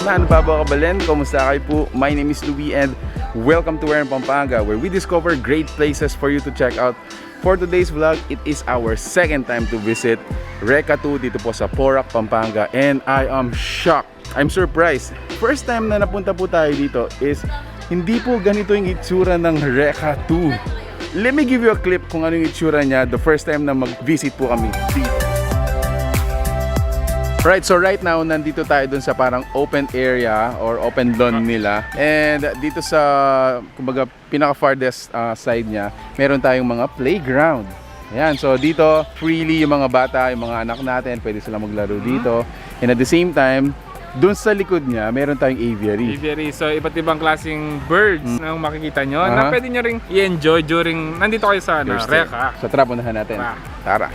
Manibaug kabalen, kumusta kayo po? My name is Louie and welcome to Pampanga, where we discover great places for you to check out. For today's vlog, it is our second time to visit Reca 2 dito po sa Porac, Pampanga, and I am shocked. I'm surprised. First time na napunta po tayo dito is hindi po ganito yung itsura ng Reca 2. Let me give you a clip kung ano yung itsura niya the first time na mag-visit po kami dito. Right, so right now, nandito tayo dun sa parang open area or open lawn nila. And dito sa, kumbaga, pinaka-farthest side niya, meron tayong mga playground. Ayan, so dito, freely yung mga bata, yung mga anak natin, pwede sila maglaro dito. And at the same time, dun sa likod niya, meron tayong aviary. Aviary, so iba't ibang klaseng birds na makikita nyo na pwede nyo ring i-enjoy during nandito kayo sa Reca. So tara, punahan natin. Tara.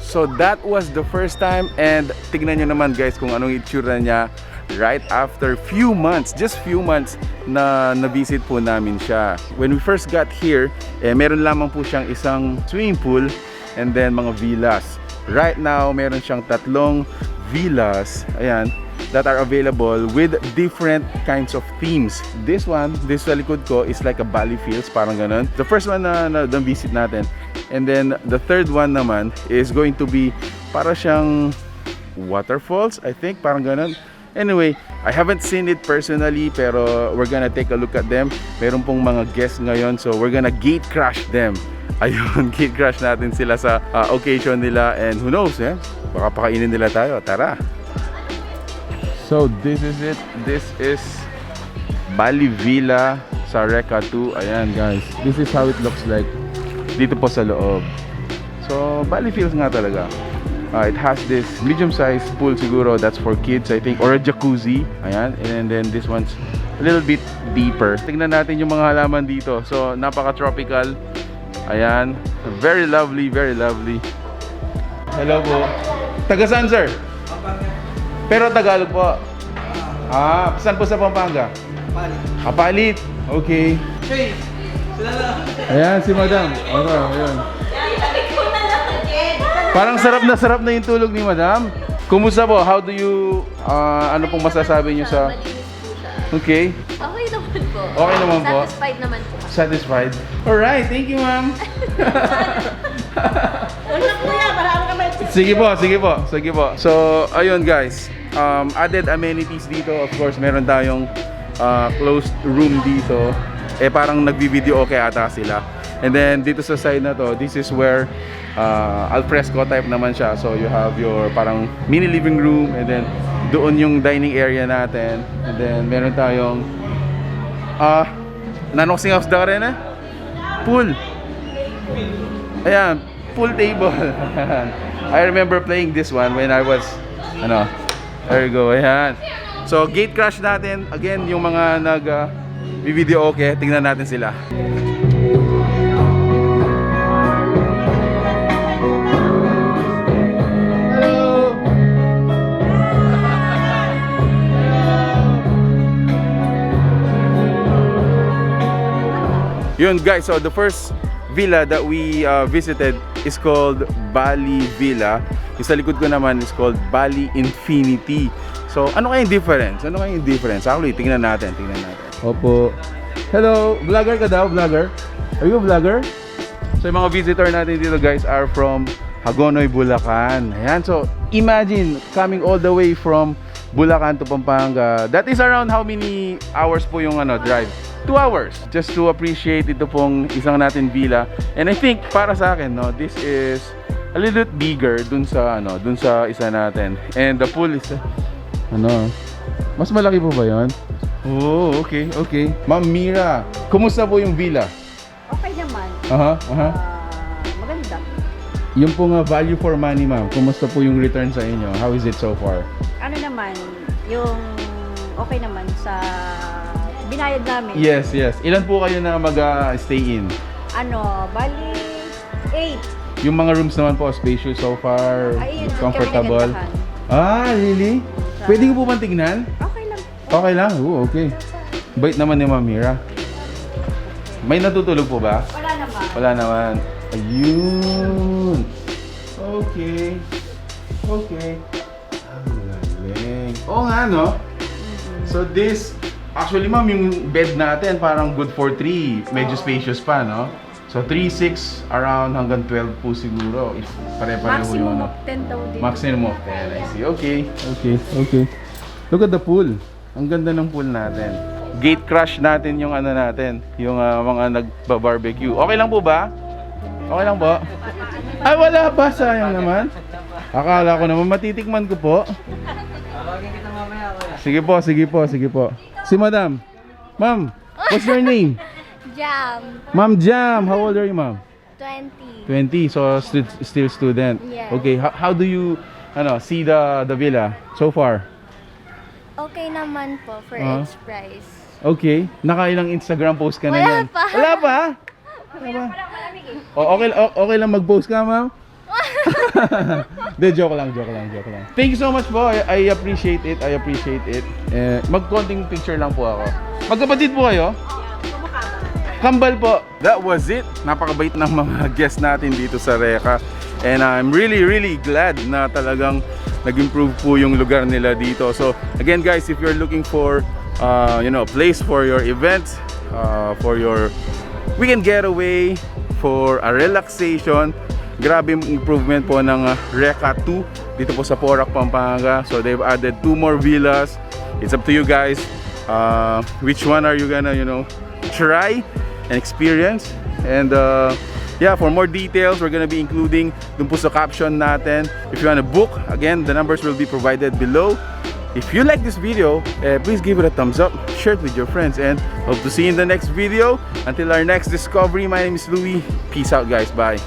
So that was the first time, and tignan nyo naman guys kung anong itsura niya right after few months, just few months na na-visit po namin siya. When we first got here, meron lamang po siyang isang swimming pool and then mga villas. Right now, meron siyang 3 villas, ayan, that are available with different kinds of themes. This one, this sa likod ko, is like a Bali feels, parang ganun. The first one na visit natin. And then the third one naman is going to be para siyang waterfalls, I think, parang ganun. Anyway, I haven't seen it personally, pero we're gonna take a look at them. Meron pong mga guests ngayon, so we're gonna gate crash them. Ayun, gate crash natin sila sa occasion nila, and who knows, baka pakainin nila tayo. Tara! So this is it. This is Bali Villa sa Reca 2. Ayan guys, this is how it looks like dito po sa loob. So Bali feels nga talaga. It has this medium-sized pool siguro, that's for kids I think, or a jacuzzi. Ayan, and then this one's a little bit deeper. Tingnan natin yung mga halaman dito. So napaka-tropical. Ayan, very lovely, very lovely. Hello po. Taga saan sir? Pero Tagalog po. Saan po sa Pampanga? Bali. Palit. Okay. Hey, sila lang. Ayan si Madam. Ayun. Parang sarap na yung tulog ni Madam. Kumusta po? How do you, ano pong masasabi niyo sa... Okay. Okay naman po. Okay naman po. Satisfied naman po. Satisfied? Alright, thank you ma'am. Sige po. So, ayun guys. Added amenities dito. Of course, meron tayong closed room dito. Parang nagbi-video okay ata sila. And then dito sa side na to, this is where al fresco type naman siya. So you have your parang mini living room, and then doon yung dining area natin. And then meron tayong nanoksing house da rin pool. Ayan, pool table. I remember playing this one when I was there you go. Ayan. So gate crash natin. Again, yung mga video okay, tingnan natin sila. Yun guys, so the first villa that we visited is called Bali Villa. Yung sa likod ko naman is called Bali Infinity. So ano kayong difference? Actually, tingnan natin. Opo. Hello, vlogger ka daw, vlogger? Are you a vlogger? So yung mga visitor natin dito guys are from Hagonoy, Bulacan. Ayan, so imagine coming all the way from Bulacan to Pampanga. That is around how many hours po yung drive? 2 hours just to appreciate ito pong isang natin villa. And I think para sa akin, this is a little bit bigger dun sa isa natin. And the pool is mas malaki po ba 'yon? Oh, okay. Ma'am Mira, kumusta po yung villa? Okay naman. Maganda. Yung pong value for money, ma'am, kumusta po yung return sa inyo? How is it so far? Ano naman, yung okay naman sa binayad namin. Yes. Ilan po kayo na mag-stay in? Bali 8. Yung mga rooms naman po, spacious so far, comfortable. Really? Pwede ko po bang tignan? Okay lang? Oo, okay. Bait naman ni Ma'am Mira. May natutulog po ba? Wala naman. Ayun. Okay. Ang galing. Oo nga, no? So this, actually ma'am, yung bed natin parang good for 3. Medyo spacious pa, no? So 3, 6, around hanggang 12 po siguro. Pare-pareho yung Maximum of 10 daw dito. Maximum of 10, I see. Okay. Look at the pool. Ang ganda ng pool natin. Gate crash natin yung ano natin, yung mga nagba-barbecue. Okay lang po ba? Okay lang po? Ay, wala pa. Sayang naman. Akala ko naman matitikman ko po. Tawagin kita mamaya, kuya. Sige po. Si Madam. Ma'am, what's your name? Jam. Ma'am Jam. How old are you, ma'am? 20. 20. So still student. Yes. Okay, how do you see the villa so far? Okay naman po for Ah. its price. Okay. Nakailang Instagram post ka na Wala yan? pa. Wala pa? Okay lang mag-post ka, ma'am? De, joke lang. Thank you so much po. I appreciate it. Mag-konting picture lang po ako. Magkapatid po kayo? Kambal po. That was it. Napakabait ng mga guests natin dito sa Reca. And I'm really glad na talagang nag-improve po yung lugar nila dito. So again guys, if you're looking for a place for your events, for your weekend getaway, for a relaxation, grabe yung improvement po ng Reca 2 dito po sa Porac, Pampanga. So they've added 2 more villas. It's up to you guys. Which one are you gonna try and experience? And yeah, for more details, we're gonna be including dun po sa caption natin. If you wanna book, again, the numbers will be provided below. If you like this video, please give it a thumbs up, share it with your friends, and hope to see you in the next video. Until our next discovery, my name is Louie. Peace out, guys. Bye.